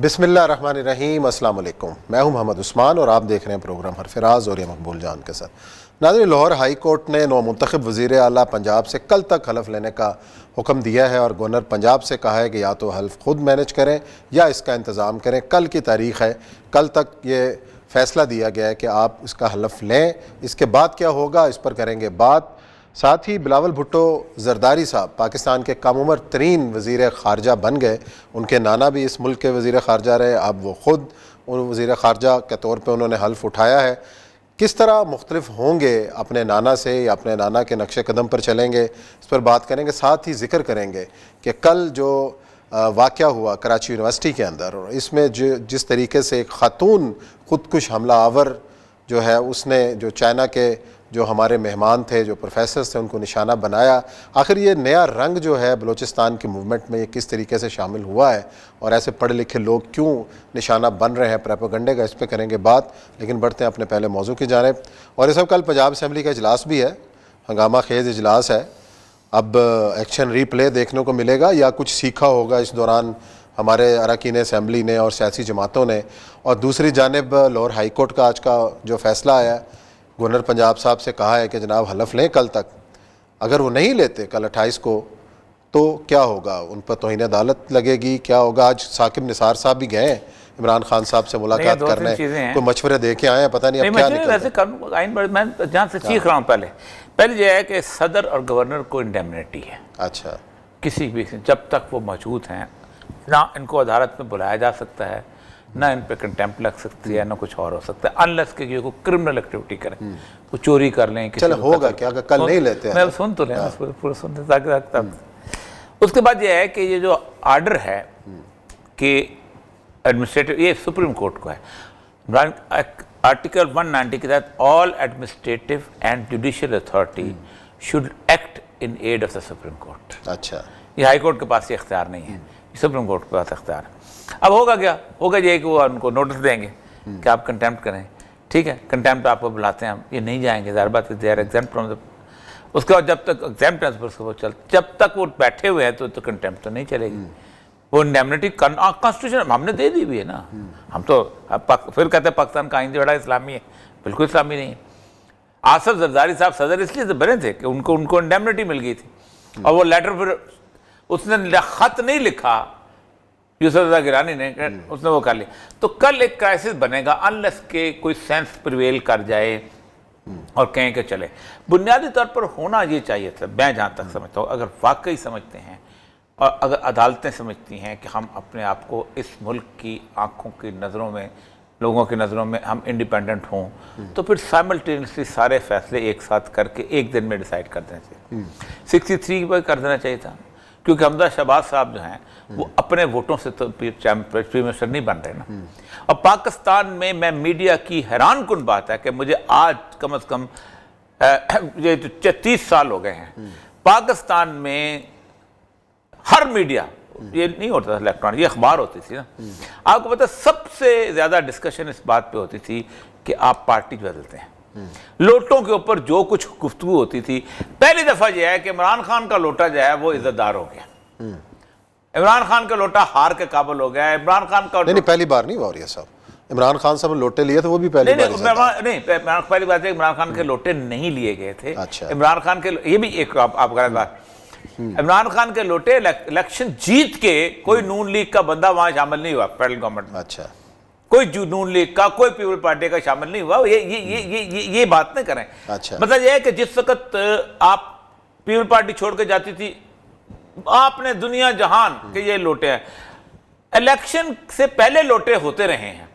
बिस्मिल्लाहिर्रहमानिर्रहीम, अस्सलाम वालेकुम। मैं हूं मोहम्मद उस्मान और आप देख रहे हैं प्रोग्राम हरफराज और ये मकबूल जान के साथ। नाज़रीन, लाहौर हाई कोर्ट ने नौमुंतखब वज़ीर आला पंजाब से कल तक हलफ लेने का हुक्म दिया है और गवर्नर पंजाब से कहा है कि या तो हल्फ खुद मैनेज करें या इसका इंतज़ाम करें। कल की तारीख़ है, कल तक ये फ़ैसला दिया गया है कि आप इसका हलफ लें। इसके बाद क्या होगा इस पर करेंगे बात। साथ ही बिलावल भुट्टो जरदारी साहब पाकिस्तान के कम उम्र तरीन वज़ीर ख़ारजा बन गए। उनके नाना भी इस मुल्क के वज़ीर ख़ारजा रहे, अब वो ख़ुद उन वज़ीर ख़ारजा के तौर पे उन्होंने हल्फ उठाया है। किस तरह मुख्तलिफ होंगे अपने नाना से या अपने नाना के नक्शे कदम पर चलेंगे, इस पर बात करेंगे। साथ ही ज़िक्र करेंगे कि कल जो वाक़या हुआ कराची यूनिवर्सिटी के अंदर, और इसमें जिस तरीके से एक ख़ातून ख़ुदकुश हमला आवर जो है उसने जो चाइना के जो हमारे मेहमान थे, जो प्रोफेसर थे, उनको निशाना बनाया। आखिर ये नया रंग जो है बलूचिस्तान की मूवमेंट में ये किस तरीके से शामिल हुआ है और ऐसे पढ़े लिखे लोग क्यों निशाना बन रहे हैं प्रोपेगेंडे का, इस पर करेंगे बात। लेकिन बढ़ते हैं अपने पहले मौजू की जानिब। और ये सब कल पंजाब असम्बली का इजलास भी है, हंगामा खेज इजलास है। अब एक्शन रीप्ले देखने को मिलेगा या कुछ सीखा होगा इस दौरान हमारे अरकान असम्बली ने और सियासी जमातों ने। और दूसरी जानिब लाहौर हाई कोर्ट का आज का जो फ़ैसला आया, गवर्नर पंजाब साहब से कहा है कि जनाब हलफ लें कल तक। अगर वो नहीं लेते कल 28 को तो क्या होगा, उन पर तौहीन अदालत लगेगी, क्या होगा। आज साकिब निसार साहब भी गए इमरान खान साहब से मुलाकात करने, कोई मशवरे दे के आए हैं, पता नहीं अब क्या निकलता है। मैं जहाँ से सीख रहा हूँ, पहले यह है कि सदर और गवर्नर को इंडेमनिटी है। अच्छा, किसी भी जब तक वो मौजूद हैं ना इनको अदालत में बुलाया जा सकता है, ना इन पे कंटेम्प्ट लग सकती है, ना कुछ और हो सकता है, अनलेस के कोई क्रिमिनल एक्टिविटी करें, वो चोरी कर लें। चलो होगा क्या अगर कल नहीं लेते हैं? मैं सुन तो लेना पूरा सुनते ताकि उसके बाद ये है कि ये जो आर्डर है कि एडमिनिस्ट्रेटिव, ये सुप्रीम कोर्ट को है। आर्टिकल 190 के तहत all administrative and judicial authority should act in aid of the supreme court. अच्छा, ये हाई कोर्ट के पास ये इख्तियार नहीं है, सुप्रीम कोर्ट के पास इख्तियार है। अब होगा क्या, होगा ये कि वो उनको नोटिस देंगे कि आप कंटेम्प्ट करें, ठीक है, कंटेम्प्ट आपको बुलाते हैं, हम ये नहीं जाएंगे, ज़ाहिर बात है they are exempt from the. उसके बाद जब तक एग्जेम्प्ट है वो चल, जब तक वो बैठे हुए हैं तो कंटेम्प्ट तो नहीं चलेगी। वो इंडेमनिटी कॉन्स्टिट्यूशन हमने दे दी भी है ना। हम तो फिर कहते हैं पाकिस्तान का आइंदा बड़ा इस्लामी है, बिल्कुल इस्लामी नहीं है। आसफ जरदारी साहब सदर इसलिए तो बने थे कि उनको इंडेमनिटी मिल गई थी, और वो लेटर फिर उसने खत नहीं लिखा यूसुफ रज़ा गिलानी ने, उसने वो कर लिया। तो कल एक क्राइसिस बनेगा अनलेस के कोई सेंस प्रिवेल कर जाए और कहें कि चले। बुनियादी तौर पर होना ये चाहिए था, मैं जहाँ तक समझता हूँ, अगर वाकई समझते हैं और अगर अदालतें समझती हैं कि हम अपने आप को इस मुल्क की आंखों की नज़रों में, लोगों की नज़रों में हम इंडिपेंडेंट हों, तो फिर साइमल्टेनियसली सारे फैसले एक साथ करके एक दिन में डिसाइड कर देना चाहिए। 63 पर कर देना चाहिए था, क्योंकि हमजा शहबाज साहब जो हैं वो अपने वोटों से तो प्राइम मिनिस्टर नहीं बन रहे ना। और पाकिस्तान में मैं मीडिया की हैरान कुन बात है कि मुझे आज कम से कम ये 30 साल हो गए हैं, पाकिस्तान में हर मीडिया, ये नहीं होता था इलेक्ट्रॉनिक, ये अखबार होती थी ना, आपको पता सबसे ज़्यादा डिस्कशन इस बात पे होती थी कि आप पार्टी बदलते हैं। लोटों के ऊपर जो कुछ गुफ्तगू होती थी, पहली दफा यह है कि इमरान खान का लोटा जो है वो इज्जतदार हो गया, इमरान खान का लोटा हार के काबिल हो गया। इमरान खान का नहीं पहली बार नहीं वारिया साहब, इमरान खान साहब लोटे लिए थे, वो भी पहली बार नहीं, पहली बात है इमरान खान के लोटे नहीं लिए गए थे। अच्छा, इमरान खान के, ये भी एक आप गलत बात, इमरान खान के लोटे इलेक्शन जीत के कोई नून लीग का बंदा वहां शामिल नहीं हुआ फेडरल गवर्नमेंट में। अच्छा, कोई नून लीग का, कोई पीपल पार्टी का शामिल नहीं हुआ। ये बात नहीं करें। अच्छा, मतलब ये है कि जिस वक्त आप पीपल पार्टी छोड़ के जाती थी, आपने दुनिया जहान के ये लोटे हैं, इलेक्शन से पहले लोटे होते रहे हैं।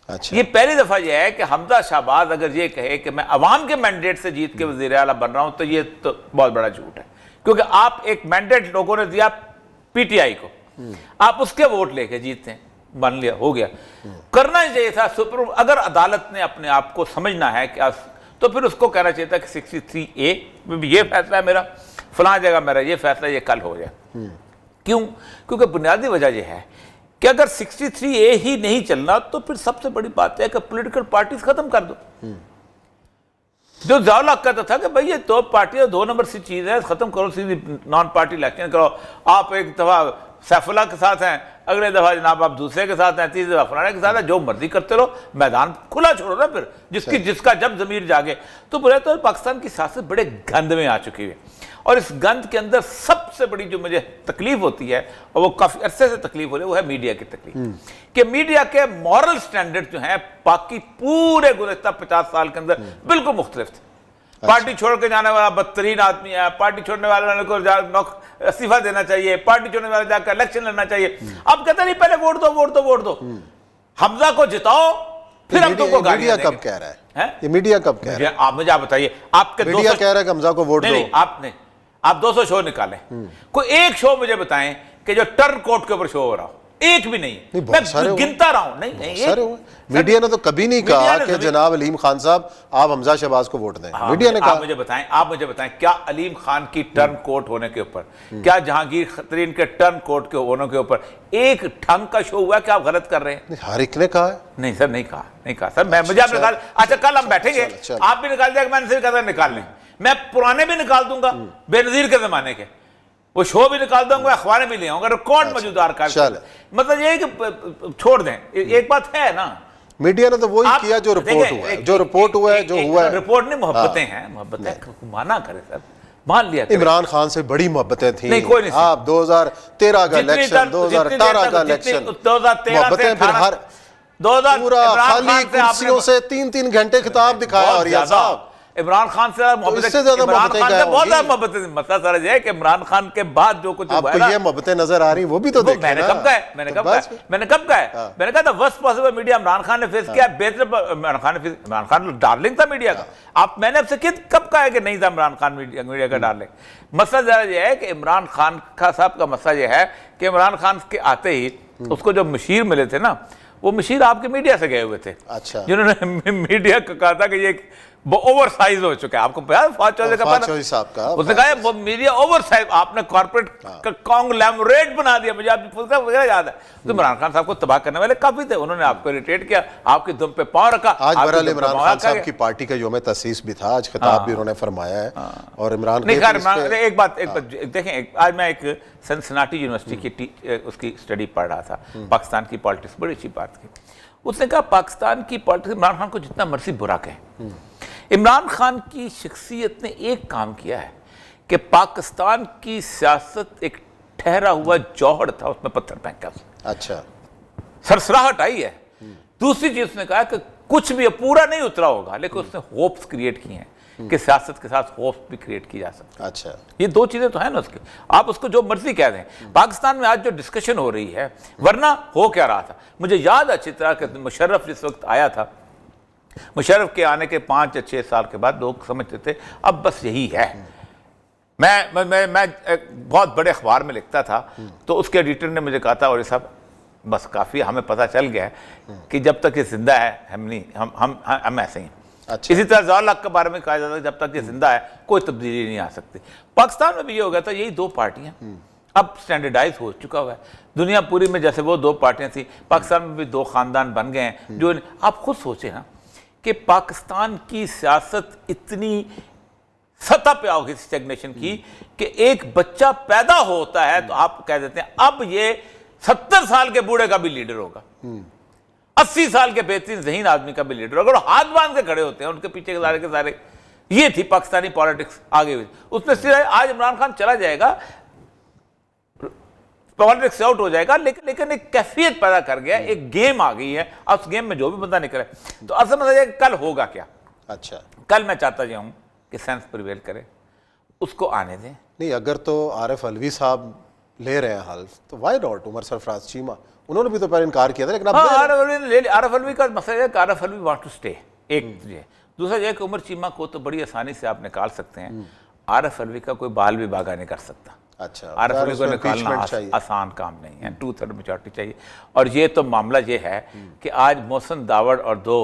अच्छा, ये पहली दफा यह है कि हमजा शहबाज अगर ये कहे कि मैं अवाम के मैंडेट से जीत के वजीर आला बन रहा हूं, तो ये तो बहुत बड़ा झूठ है, क्योंकि आप एक मैंडेट लोगों ने दिया पीटीआई को, आप उसके वोट लेके जीतते हैं, बन लिया, हो गया। करना ही चाहिए था सुप्रीम, अगर अदालत ने अपने आप को समझना है कि तो फिर उसको कहना चाहिए था कि 63A ये फैसला है मेरा, फलां जगह मेरा ये फैसला, ये कल हो जाए। क्यों? क्योंकि बुनियादी वजह यह है कि अगर 63A ही नहीं चलना, तो फिर सबसे बड़ी बात है कि पॉलिटिकल पार्टीज खत्म कर दो। जो ज़ाउल हक कहता था कि भाई ये दो पार्टियां 2 नंबर सी चीज़ है, खत्म करो, सीधी नॉन पार्टी इलेक्शन करो। आप एक दफा सैफुल्लाह के साथ हैं, अगले दफा जनाब आप दूसरे के साथ हैं, तीसरे दफा फलाने के साथ है, जो मर्जी करते रहो, मैदान खुला छोड़ो ना फिर, जिसका जब जमीर जागे। तो बोले तो पाकिस्तान की सियासत बड़े गंद में आ चुकी है, और इस गंद के अंदर सबसे बड़ी जो मुझे तकलीफ होती है, और वो काफी अरसे से तकलीफ हो रही है, वो है मीडिया की तकलीफ। कि मीडिया के मॉरल स्टैंडर्ड जो हैं बाकी पूरे गुज़श्ता 50 साल के अंदर बिल्कुल मुख्तलिफ थे। पार्टी छोड़ के जाने वाला बदतरीन आदमी है, पार्टी छोड़ने वाले को इस्तीफा देना चाहिए, पार्टी छोड़ने वाले जाकर इलेक्शन लड़ना चाहिए। अब कहते नहीं पहले वोट दो वोट दो वोट दो, हमजा को जिताओ फिर हम तुमको गालियां देंगे। कब कह रहा है ये मीडिया कब कह रहा है? आप मुझे आप बताइए, आपके मीडिया कह रहा है कि हमजा को वोट दो। आपने आप 200 शो निकालें, कोई एक शो मुझे बताएं कि जो टर्न कोर्ट के ऊपर शो हो रहा हो, एक भी नहीं, मैं गिनता रहा हूं। नहीं मीडिया ने तो कभी नहीं कहा कि जनाब अलीम खान साहब आप हमजा शहबाज को वोट दें। मीडिया ने कहा। आप मुझे बताएं क्या अलीम खान की टर्न कोर्ट होने के ऊपर, क्या जहांगीर तरीन के टर्न कोर्ट के होने के ऊपर एक ढंग का शो हुआ? क्या आप गलत कर रहे हैं? हर एक ने कहा है। नहीं सर, नहीं कहा सर। मैं मुझे आप निकाल, अच्छा कल हम बैठेंगे, आप भी निकाल दिया, मैंने सिर्फ निकाल लें, मैं पुराने भी निकाल दूंगा बेनजीर के जमाने के, वो शो भी निकाल दूंगा, अखबारें भी ले आऊंगा, रिकॉर्ड मौजूद आर्काइव। मतलब ये कि छोड़ दें, एक बात है ना, मीडिया ने तो वही किया जो रिपोर्ट हुआ है, जो रिपोर्ट हुआ है, जो हुआ है। रिपोर्ट नहीं, मोहब्बतें हैं, मोहब्बतें माना करे सर, मान लिया। इमरान खान से बड़ी मोहब्बतें थी। नहीं, कोई नहीं। आप 2013 का इलेक्शन, 2018 का इलेक्शन, मोहब्बतें फिर हर 2000 पूरा खाली कुर्सियों से 3-3 घंटे खिताब दिखाया। और या साहब इमरान खान से बहुत ज्यादा मोहब्बतें, मतलब सर ये कि इमरान खान के बाद जो कुछ आपको ये मोहब्बतें नजर आ रही वो भी तो देखें। मैंने कब कहा है? मैंने कब कहा है? मैंने कहा था worst possible media Imran Khan ने फेस किया, बेहतर इमरान खान डार्लिंग था मीडिया का। आप मैंने आपसे कब कहा है कि नहीं था इमरान खान मीडिया का डार्लिंग? मसला जरा ये है कि इमरान खान का साहब का मसला ये है कि इमरान खान के आते ही उसको जो मशीर मिले थे ना, वो मशीर आपके मीडिया से गए हुए थे। अच्छा। जिन्होंने मीडिया को कहा था कि ये ओवर साइज हो चुका है। आपको पता फौज साहब का उसने कहा वो मीडिया ओवर साइज, आपने कॉर्पोरेट का कॉन्ग्लोमरेट बना दिया। मुझे आपको याद है, तो इमरान खान साहब को तबाह करने वाले काफी थे, उन्होंने आपको इरिटेट किया, आपकी दुम पे पाँव रखा। आज बहरहाल इमरान खान साहब की पार्टी का यौम तसीस भी था, आज खिताब भी उन्होंने फरमाया है। और इमरान एक बात देखें, आज मैं एक सिनसिनाटी यूनिवर्सिटी की उसकी स्टडी पढ़ रहा था, पाकिस्तान की पॉलिटिक्स, बड़ी अच्छी बात की। उसने कहा पाकिस्तान की पॉलिटिक्स, इमरान खान को जितना मर्जी बुरा कहे, इमरान खान की शख्सियत ने एक काम किया है कि पाकिस्तान की सियासत एक ठहरा हुआ जौहर था, उसमें पत्थर फेंका। अच्छा, सरसराहट आई है। दूसरी चीज उसने कहा कि कुछ भी पूरा नहीं उतरा होगा, लेकिन उसने होप्स क्रिएट किए हैं कि सियासत के साथ होप्स भी क्रिएट की जा सकती है। अच्छा, ये दो चीजें तो है ना उसके, आप उसको जो मर्जी कह दें। पाकिस्तान में आज जो डिस्कशन हो रही है, वरना हो क्या रहा था, मुझे याद अच्छी तरह कि मुशर्रफ जिस वक्त आया था, मुशर्रफ के आने के 5 या 6 साल के बाद लोग समझते थे अब बस यही है। मैं एक बहुत बड़े अखबार में लिखता था, तो उसके एडिटर ने मुझे कहा था, और ये सब बस काफ़ी हमें पता चल गया है कि जब तक ये जिंदा है हम नहीं, हम ऐसे ही। अच्छा। इसी तरह ज़ियाउल हक के बारे में कहा जाता है जब तक ये जिंदा है कोई तब्दीली नहीं आ सकती। पाकिस्तान में भी ये हो गया था, यही 2 पार्टियाँ अब स्टैंडर्डाइज हो चुका हुआ है। दुनिया पूरी में जैसे वो 2 पार्टियाँ थी, पाकिस्तान में भी 2 खानदान बन गए हैं। जो आप खुद सोचें ना कि पाकिस्तान की सियासत इतनी सतह पे आओगी स्टैग्नेशन की कि एक बच्चा पैदा होता है तो आप कह देते हैं अब ये 70 साल के बूढ़े का भी लीडर होगा, 80 साल के बेहतरीन ज़हीन आदमी का भी लीडर होगा, और हाथ बांध के खड़े होते हैं उनके पीछे के सारे। ये थी पाकिस्तानी पॉलिटिक्स आगे हुई। उसमें सिर्फ आज इमरान खान चला जाएगा, पॉलिटिक्स आउट हो जाएगा, लेकिन एक कैफियत पैदा कर गया, एक गेम आ गई है। अब उस गेम में जो भी बंदा निकले, तो असल में कल होगा क्या? अच्छा, कल मैं चाहता हूं कि सेंस प्रिवेल करे, उसको आने दें। नहीं, अगर तो आरिफ अलवी साहब ले रहे हैं हल्फ, तो वाई नॉट उमर सरफराज चीमा? उन्होंने भी तो पहले इनकार किया था, लेकिन आरिफ अलवी का मसला है कि Arif Alvi want to stay, एक ये। दूसरा यह कि उमर चीमा को तो बड़ी आसानी से आप निकाल सकते हैं, आरिफ अलवी का कोई बाल भी बागा नहीं कर सकता। अच्छा, आरिफ अलवी को निकालना आसान काम नहीं है, 2/3 मेजॉरिटी चाहिए। और ये तो मामला ये है कि आज मोहसिन दावड़ और 2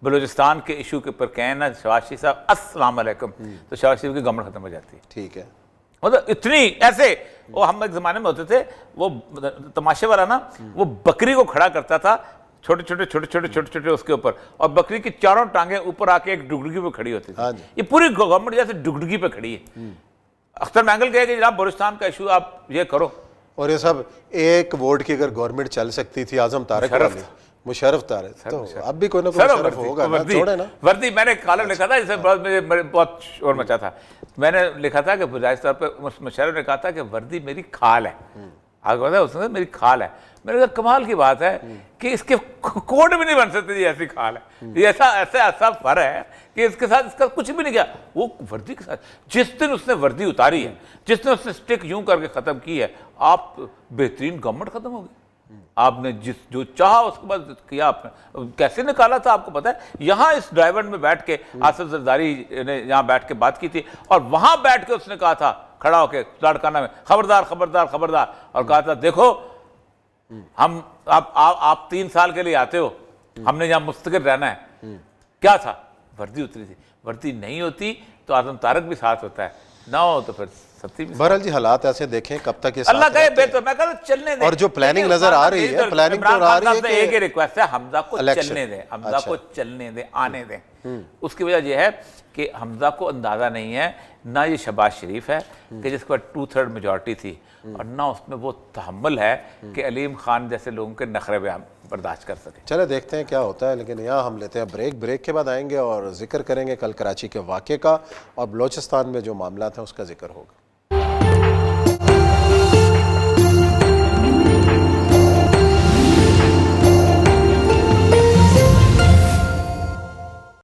बलूचिस्तान के इशू के ऊपर कहें ना शहबाज शरीफ साहब अस्सलाम वालेकुम, तो शहबाज शरीफ की गवर्नमेंट खत्म हो जाती है। ठीक है, मतलब इतनी ऐसे वो हम एक जमाने में होते थे, वो तमाशे वाला ना, वो बकरी को खड़ा करता था छोटे छोटे उसके ऊपर, और बकरी की चारों टांगे ऊपर आके एक डुगडुगी पे खड़ी होती थी। ये पूरी गवर्नमेंट जैसे डुगडुगी पे खड़ी है। अख्तर मैंगल कहे कि जनाब बलूचिस्तान का इशू आप ये करो, और ये सब एक वोट की अगर गवर्नमेंट चल सकती थी आजम तारक वाली, मुशर्रफ तारक, तो अब भी कोई ना कोई मुशर्रफ होगा ना, छोड़े ना। वर्दी मैंने कॉलम लिखा था, जिससे बहुत शोर मचा था। मैंने लिखा था कि बुनियादी तौर पर मुशर्रफ ने कहा था कि वर्दी मेरी खाल है, आगे बताया उसने मेरी खाल है। मैंने कहा कमाल की बात है कि इसके कोड भी नहीं बन सकते जी, ऐसी खाल है, ये ऐसा ऐसा ऐसा फर है कि इसके साथ इसका कुछ भी नहीं किया। वो वर्दी के साथ जिस दिन उसने वर्दी उतारी है, जिस दिन उसने स्टिक यूं करके खत्म की है, आप बेहतरीन गवर्नमेंट खत्म हो गई। आपने जो चाहा उसके बाद किया, आपने कैसे निकाला था आपको पता है। यहाँ इस ड्राइवर में बैठ के आसिफ जरदारी ने यहाँ बैठ के बात की थी, और वहां बैठ के उसने कहा था खड़ा होके लाड़काना में, खबरदार खबरदार खबरदार, और कहा था देखो हम आप 3 साल के लिए आते हो, हमने यहाँ मुस्तकिल रहना है। क्या था, वर्दी उतरी थी। वर्दी नहीं होती तो आजम तारक भी साथ होता है, ना हो तो फिर सत्ती भी। बहरहाल जी हालात ऐसे देखें कब तक ये अल्लाह साथ का रहते हैं। बेहतर, मैं कहता चलने दें। और जो प्लानिंग नजर आ रही है, प्लानिंग तो आ रही है कि एक ही रिक्वेस्ट है, हमजा को इलेक्शन। चलने दें, हमजा को चलने दें, आने दें। उसकी वजह यह है कि हमजा को अंदाजा नहीं है ना ये शहबाज शरीफ है कि जिसके बाद 2/3 मेजॉरिटी थी, और ना उसमें वो तहम्मुल है कि अलीम खान जैसे लोगों के नखरे बयान बर्दाश्त कर सके। चले देखते हैं क्या होता है। लेकिन यहाँ हम लेते हैं ब्रेक, ब्रेक के बाद आएंगे और जिक्र करेंगे कल कराची के वाक़े का, और बलोचिस्तान में जो मामला हैं उसका जिक्र होगा।